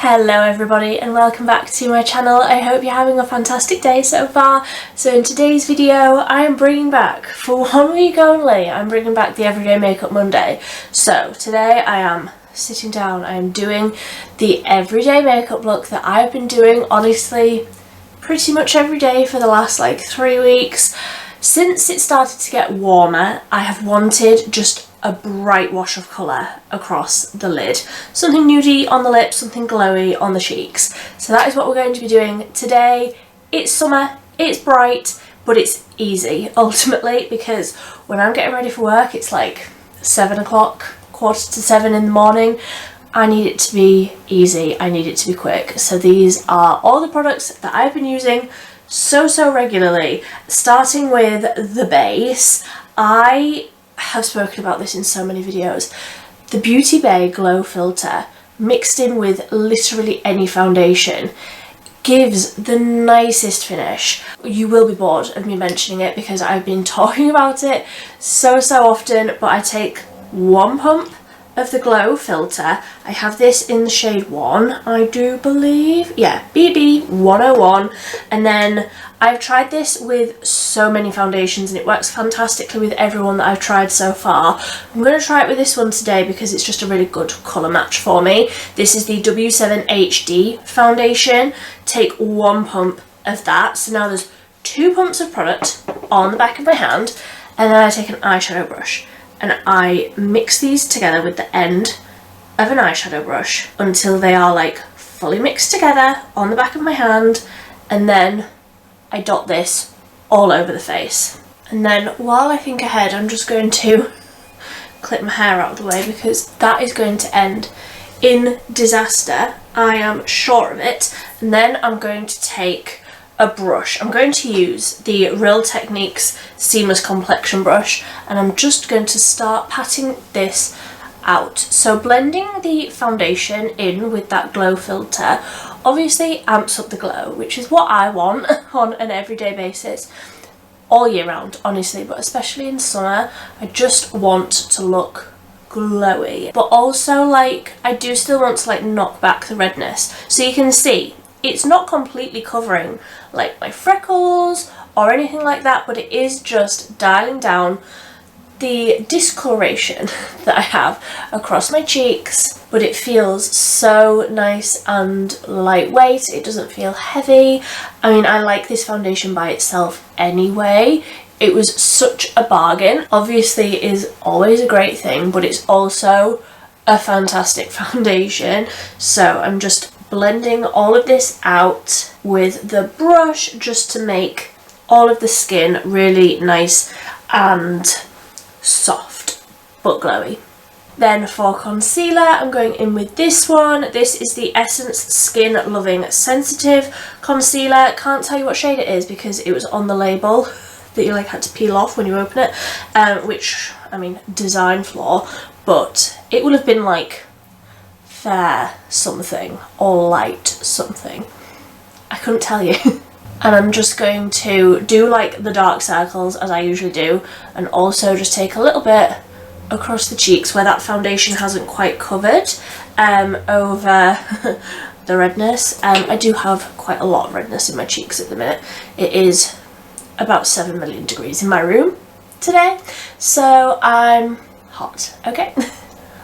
Hello everybody and welcome back to my channel. I hope you're having a fantastic day so far. So in today's video I'm bringing back, for 1 week only, I'm bringing back the Everyday Makeup Monday. So today I am sitting down, I am doing the everyday makeup look that I've been doing honestly pretty much every day for the last like 3 weeks. Since it started to get warmer, I have wanted just a bright wash of colour across the lid. Something nudey on the lips, something glowy on the cheeks. So that is what we're going to be doing today. It's summer, it's bright, but it's easy ultimately, because when I'm getting ready for work it's like 7 o'clock, 6:45 in the morning. I need it to be easy, I need it to be quick. So these are all the products that I've been using so regularly. Starting with the base, I have spoken about this in so many videos. The Beauty Bay Glow Filter mixed in with literally any foundation gives the nicest finish. You will be bored of me mentioning it because I've been talking about it so often, but I take 1 pump of the Glow Filter. I have this in the shade 1, I do believe. Yeah, BB 101. And then I've tried this with so many foundations and it works fantastically with everyone that I've tried so far. I'm going to try it with this one today because it's just a really good colour match for me. This is the W7 HD foundation. Take 1 pump of that. So now there's 2 pumps of product on the back of my hand, and then I take an eyeshadow brush and I mix these together with the end of an eyeshadow brush until they are like fully mixed together on the back of my hand, and then I dot this all over the face. And then while I think ahead, I'm just going to clip my hair out of the way because that is going to end in disaster. I am sure of it. And then I'm going to take a brush. I'm going to use the Real Techniques Seamless Complexion brush, and I'm just going to start patting this out. So blending the foundation in with that Glow Filter obviously amps up the glow, which is what I want on an everyday basis all year round, honestly, but especially in summer. I just want to look glowy, but also like I do still want to like knock back the redness. So you can see it's not completely covering like my freckles or anything like that, but it is just dialing down the discoloration that I have across my cheeks, but it feels so nice and lightweight. It doesn't feel heavy. I mean, I like this foundation by itself anyway. It was such a bargain. Obviously it is always a great thing, but it's also a fantastic foundation. So I'm just blending all of this out with the brush just to make all of the skin really nice and soft but glowy. Then for concealer, I'm going in with this one. This is the Essence Skin Loving Sensitive Concealer. Can't tell you what shade it is because it was on the label that you like had to peel off when you open it, which, I mean, design flaw, but it would have been like fair something or light something. I couldn't tell you. And I'm just going to do like the dark circles as I usually do, and also just take a little bit across the cheeks where that foundation hasn't quite covered over the redness. I do have quite a lot of redness in my cheeks at the minute. It is about 7 million degrees in my room today, so I'm hot, okay?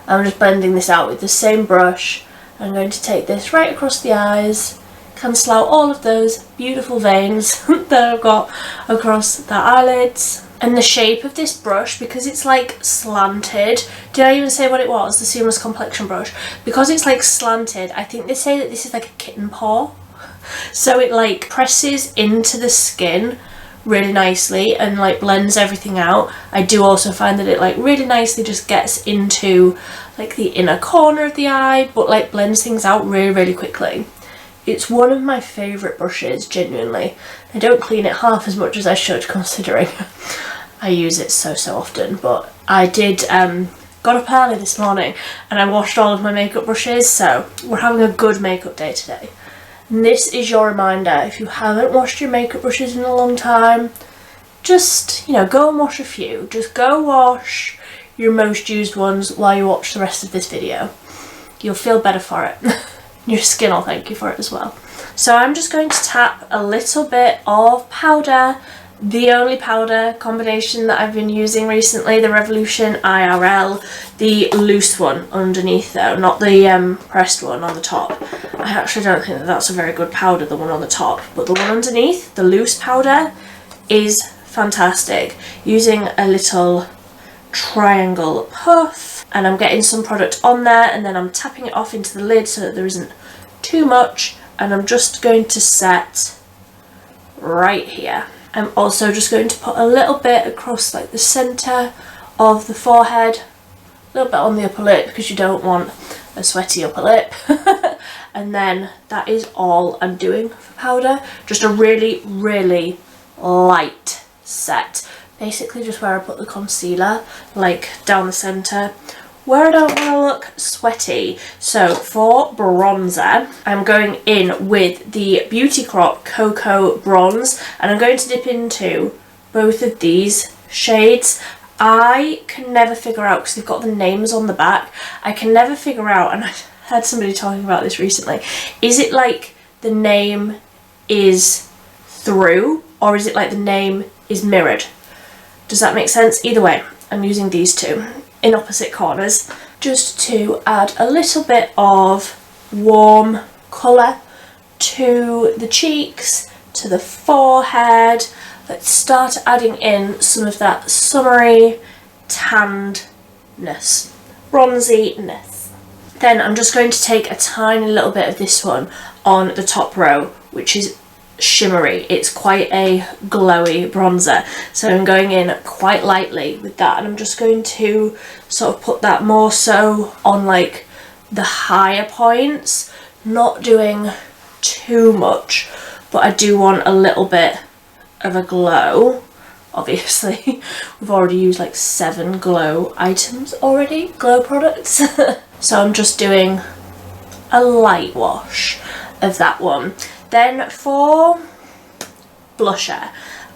I'm just blending this out with the same brush. I'm going to take this right across the eyes, cancel out all of those beautiful veins that I've got across the eyelids. And the shape of this brush, because it's like slanted, did I even say what it was? The Seamless Complexion brush. Because it's like slanted, I think they say that this is like a kitten paw. So it like presses into the skin really nicely and like blends everything out. I do also find that it like really nicely just gets into like the inner corner of the eye, but like blends things out really quickly. It's one of my favourite brushes, genuinely. I don't clean it half as much as I should, considering I use it so often, but I did got up early this morning and I washed all of my makeup brushes, so we're having a good makeup day today. And this is your reminder, if you haven't washed your makeup brushes in a long time, just, you know, go and wash a few. Just go wash your most used ones while you watch the rest of this video. You'll feel better for it. Your skin will thank you for it as well. So I'm just going to tap a little bit of powder, the only powder combination that I've been using recently, the Revolution IRL, the loose one underneath though, not the pressed one on the top. I actually don't think that that's a very good powder, the one on the top, but the one underneath, the loose powder, is fantastic. Using a little triangle puff, and I'm getting some product on there, and then I'm tapping it off into the lid so that there isn't too much, and I'm just going to set right here. I'm also just going to put a little bit across like the centre of the forehead, a little bit on the upper lip because you don't want a sweaty upper lip. And then that is all I'm doing for powder. Just a really, really light set. Basically just where I put the concealer, like down the centre, where I don't want to look sweaty. So for bronzer, I'm going in with the Beauty Crop Coco Bronze, and I'm going to dip into both of these shades. I can never figure out, because they've got the names on the back, I can never figure out, and I had somebody talking about this recently, is it like the name is through, or is it like the name is mirrored? Does that make sense? Either way, I'm using these two in opposite corners just to add a little bit of warm colour to the cheeks, to the forehead. Let's start adding in some of that summery tannedness, bronziness. Then I'm just going to take a tiny little bit of this one on the top row, which is shimmery. It's quite a glowy bronzer, so I'm going in quite lightly with that, and I'm just going to sort of put that more so on like the higher points, not doing too much, but I do want a little bit of a glow. Obviously we've already used like 7 glow items already, glow products. So I'm just doing a light wash of that one. Then for blusher,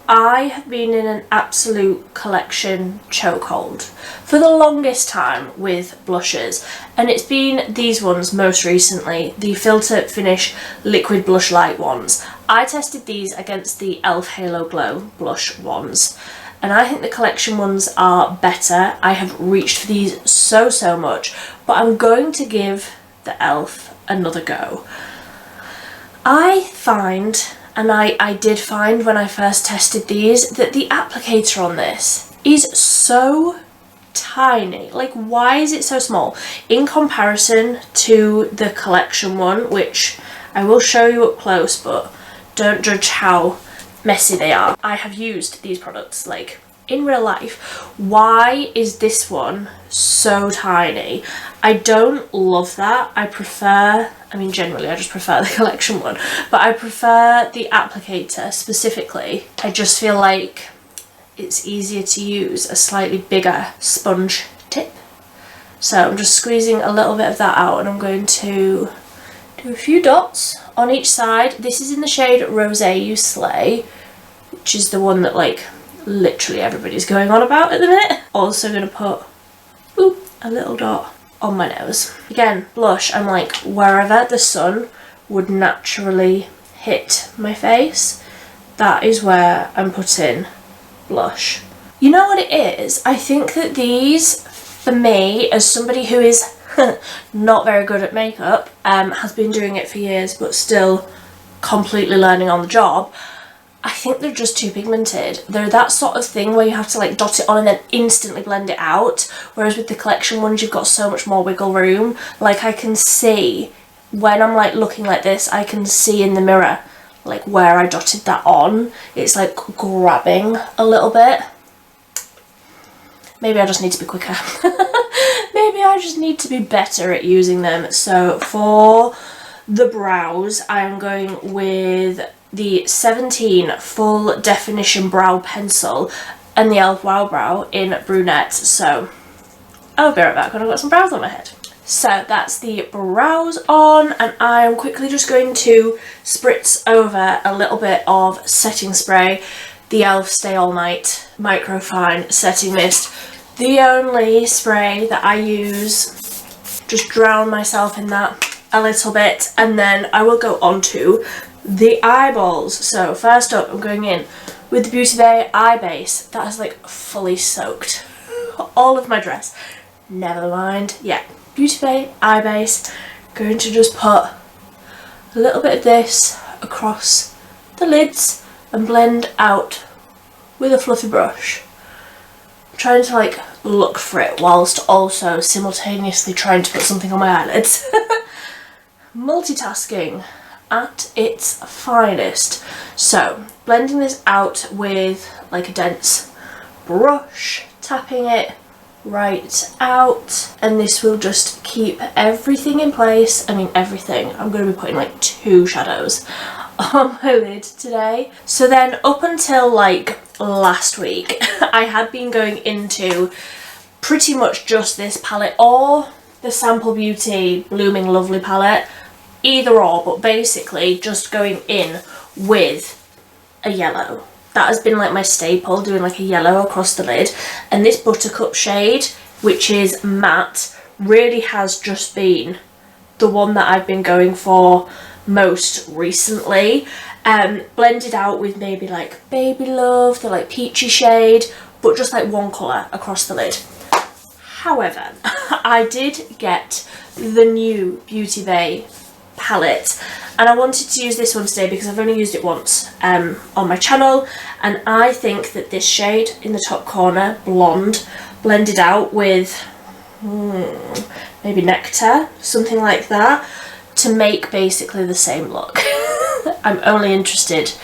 I have been in an absolute collection chokehold for the longest time with blushers, and it's been these ones most recently, the Filter Finish Liquid Blush Light ones. I tested these against the ELF Halo Glow blush ones, and I think the collection ones are better. I have reached for these so much, but I'm going to give the ELF another go. I find, and I did find when I first tested these, that the applicator on this is so tiny. Like, why is it so small? In comparison to the collection one, which I will show you up close, but don't judge how messy they are. I have used these products like in real life. Why is this one so tiny? I don't love that. I prefer, I mean generally I just prefer the collection one, but I prefer the applicator specifically. I just feel like it's easier to use a slightly bigger sponge tip. So I'm just squeezing a little bit of that out, and I'm going to do a few dots on each side. This is in the shade Rosey You Slay, which is the one that like literally everybody's going on about at the minute. Also going to put a little dot on my nose. Again, blush, I'm like wherever the sun would naturally hit my face, that is where I'm putting blush. You know what it is? I think that these, for me, as somebody who is not very good at makeup, has been doing it for years but still completely learning on the job, I think they're just too pigmented. They're that sort of thing where you have to like dot it on and then instantly blend it out, whereas with the collection ones you've got so much more wiggle room. Like I can see, when I'm like looking like this, I can see in the mirror like where I dotted that on. It's like grabbing a little bit. Maybe I just need to be quicker. Maybe I just need to be better at using them. So for the brows, I'm going with the 17 Full Definition Brow Pencil and the ELF Wow Brow in Brunette. So I'll be right back when I've got some brows on my head. So that's the brows on, and I'm quickly just going to spritz over a little bit of setting spray, the ELF Stay All Night Microfine Setting Mist. The only spray that I use, just drown myself in that. a little bit, and then I will go on to the eyeballs. So first up, I'm going in with the Beauty Bay eye base. That is like fully soaked all of my dress. Never mind. Yeah, Beauty Bay eye base. Going to just put a little bit of this across the lids and blend out with a fluffy brush. I'm trying to like look for it whilst also simultaneously trying to put something on my eyelids. Multitasking at its finest. So blending this out with like a dense brush, tapping it right out, and this will just keep everything in place. I mean everything. I'm going to be putting like 2 shadows on my lid today. So then up until like last week I had been going into pretty much just this palette or the Sample Beauty Blooming Lovely palette, either or, but basically just going in with a yellow. That has been like my staple, doing like a yellow across the lid. And this Buttercup shade, which is matte, really has just been the one that I've been going for most recently. Blended out with maybe like Baby Love, the like peachy shade, but just like one colour across the lid. However, I did get the new Beauty Bay palette, and I wanted to use this one today because I've only used it once on my channel, and I think that this shade in the top corner, Blonde, blended out with maybe Nectar, something like that, to make basically the same look. I'm only interested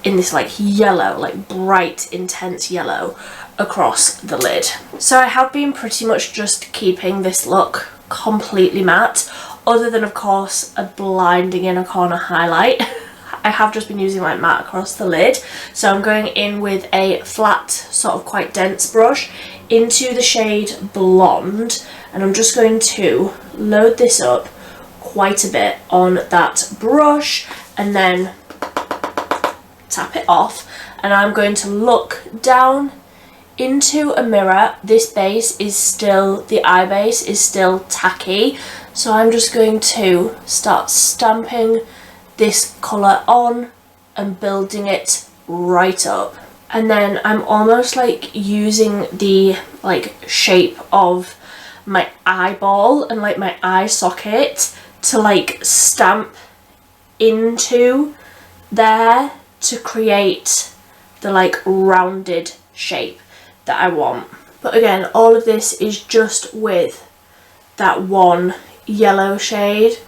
in this like yellow, like bright intense yellow across the lid. So I have been pretty much just keeping this look completely matte, other than of course a blinding inner corner highlight. I have just been using like matte across the lid. So I'm going in with a flat, sort of quite dense brush into the shade Blonde, and I'm just going to load this up quite a bit on that brush and then tap it off, and I'm going to look down into a mirror. This base is still, the eye base is still tacky, so I'm just going to start stamping this colour on and building it right up. And then I'm almost like using the like shape of my eyeball and like my eye socket to like stamp into there to create the like rounded shape that I want. But again, all of this is just with that one yellow shade,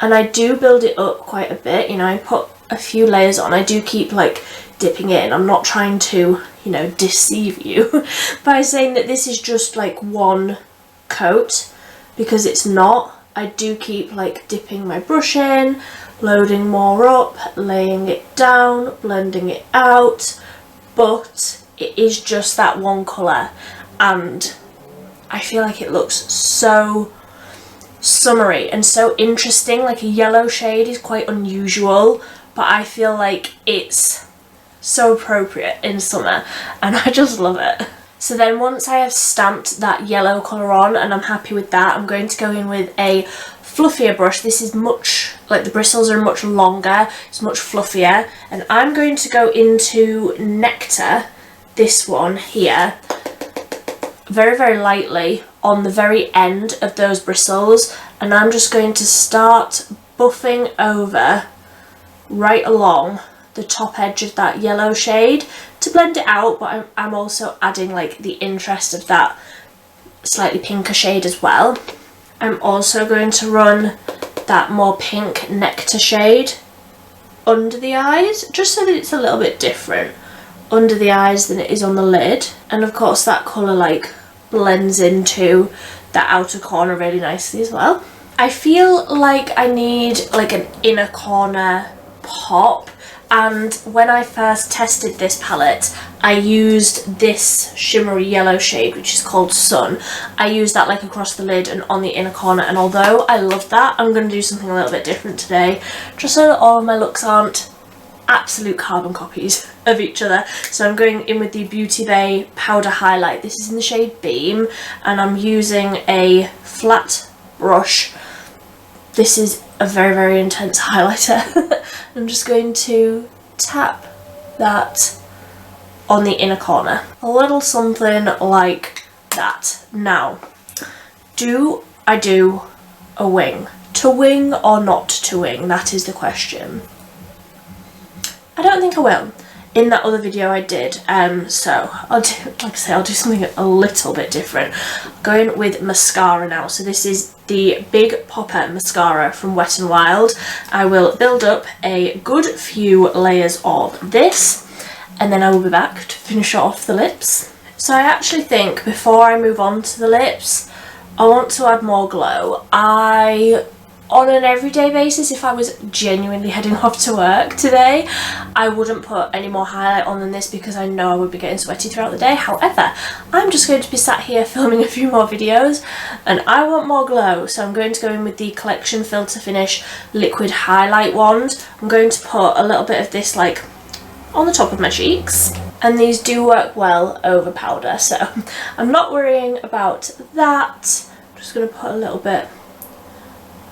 and I do build it up quite a bit, you know, I put a few layers on. I do keep like dipping in. I'm not trying to, you know, deceive you by saying that this is just like one coat, because it's not. I do keep like dipping my brush in, loading more up, laying it down, blending it out, but it is just that one colour, and I feel like it looks so summery and so interesting. Like a yellow shade is quite unusual, but I feel like it's so appropriate in summer and I just love it. So then once I have stamped that yellow colour on and I'm happy with that, I'm going to go in with a fluffier brush. This is much, like the bristles are much longer, it's much fluffier, and I'm going to go into Nectar, this one here, very, very lightly on the very end of those bristles, and I'm just going to start buffing over right along the top edge of that yellow shade to blend it out, but I'm also adding like the interest of that slightly pinker shade as well. I'm also going to run that more pink Nectar shade under the eyes, just so that it's a little bit different under the eyes than it is on the lid. And of course that colour like blends into the outer corner really nicely as well. I feel like I need like an inner corner pop, and when I first tested this palette I used this shimmery yellow shade which is called Sun. I used that like across the lid and on the inner corner, and although I love that, I'm going to do something a little bit different today, just so that all of my looks aren't absolute carbon copies of each other. So I'm going in with the Beauty Bay Powder Highlight. This is in the shade Beam, and I'm using a flat brush. This is a very, very intense highlighter. I'm just going to tap that on the inner corner. A little something like that. Now, do I do a wing? To wing or not to wing? That is the question. I don't think I will. In that other video I did, so I'll do, like I say, I'll do something a little bit different. Going with mascara now. So this is the Big Poppa mascara from Wet n Wild. I will build up a good few layers of this, and then I will be back to finish off the lips. So I actually think before I move on to the lips, I want to add more glow. On an everyday basis, if I was genuinely heading off to work today, I wouldn't put any more highlight on than this because I know I would be getting sweaty throughout the day. However, I'm just going to be sat here filming a few more videos and I want more glow, so I'm going to go in with the Collection Filter Finish Liquid Highlight Wand. I'm going to put a little bit of this like on the top of my cheeks, and these do work well over powder, so I'm not worrying about that. I'm just going to put a little bit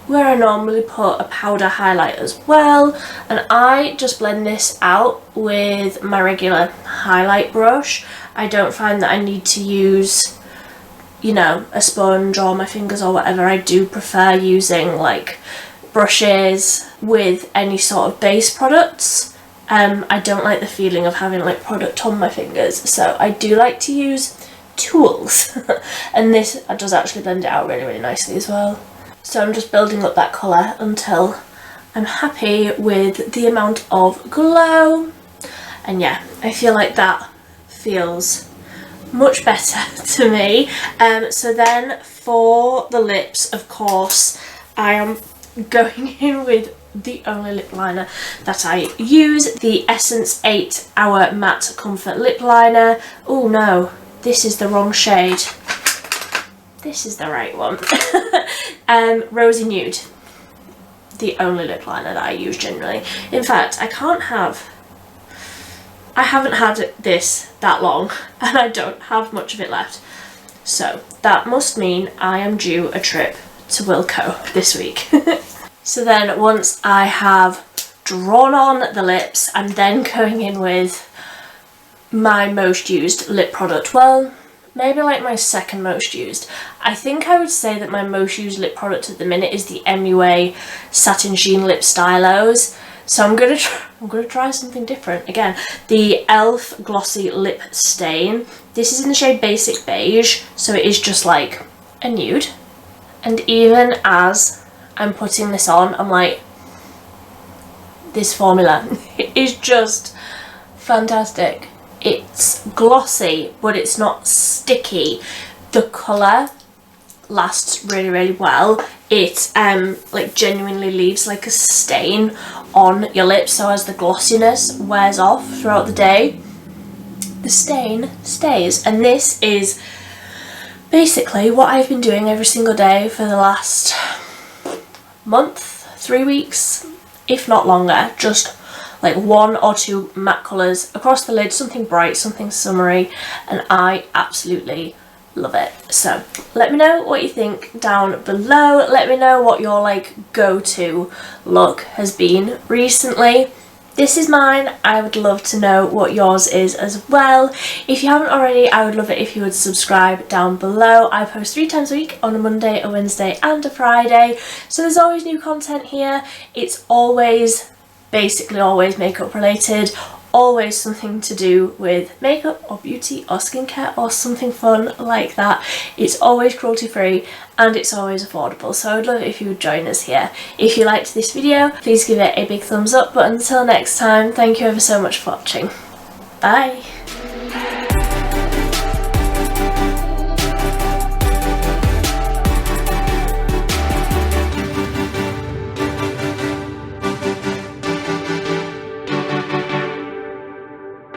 where I normally put a powder highlight as well, and I just blend this out with my regular highlight brush. I don't find that I need to use, you know, a sponge or my fingers or whatever. I do prefer using like brushes with any sort of base products. I don't like the feeling of having like product on my fingers, so I do like to use tools and this does actually blend it out really, really nicely as well. So I'm just building up that colour until I'm happy with the amount of glow. And yeah, I feel like that feels much better to me. So then for the lips, of course, I am going in with the only lip liner that I use, the Essence 8 Hour Matte Comfort Lip Liner. Oh no, this is the wrong shade. This is the right one. Rosey Nude. The only lip liner that I use generally. In fact, I haven't had this that long and I don't have much of it left. So that must mean I am due a trip to Wilko this week. So then once I have drawn on the lips, I'm then going in with my most used lip product. Well, maybe like my second most used. I think I would say that my most used lip product at the minute is the MUA Satin Sheen Lip Stylos. So I'm gonna try something different. Again, the ELF Glossy Lip Stain. This is in the shade Basic Beige, so it is just like a nude. And even as I'm putting this on, I'm like, this formula is just fantastic. It's glossy, but it's not sticky. The colour lasts really, really well. It like genuinely leaves like a stain on your lips, so as the glossiness wears off throughout the day, the stain stays. And this is basically what I've been doing every single day for the last month, 3 weeks, if not longer. Just like 1 or 2 matte colours across the lid, something bright, something summery, and I absolutely love it. So let me know what you think down below. Let me know what your like go-to look has been recently. This is mine. I would love to know what yours is as well. If you haven't already, I would love it if you would subscribe down below. I post 3 times a week, on a Monday, a Wednesday and a Friday. So there's always new content here. It's always, basically always makeup related. Always something to do with makeup or beauty or skincare or something fun like that. It's always cruelty free and it's always affordable, so I would love it if you would join us here. If you liked this video, please give it a big thumbs up, but until next time, thank you ever so much for watching. Bye!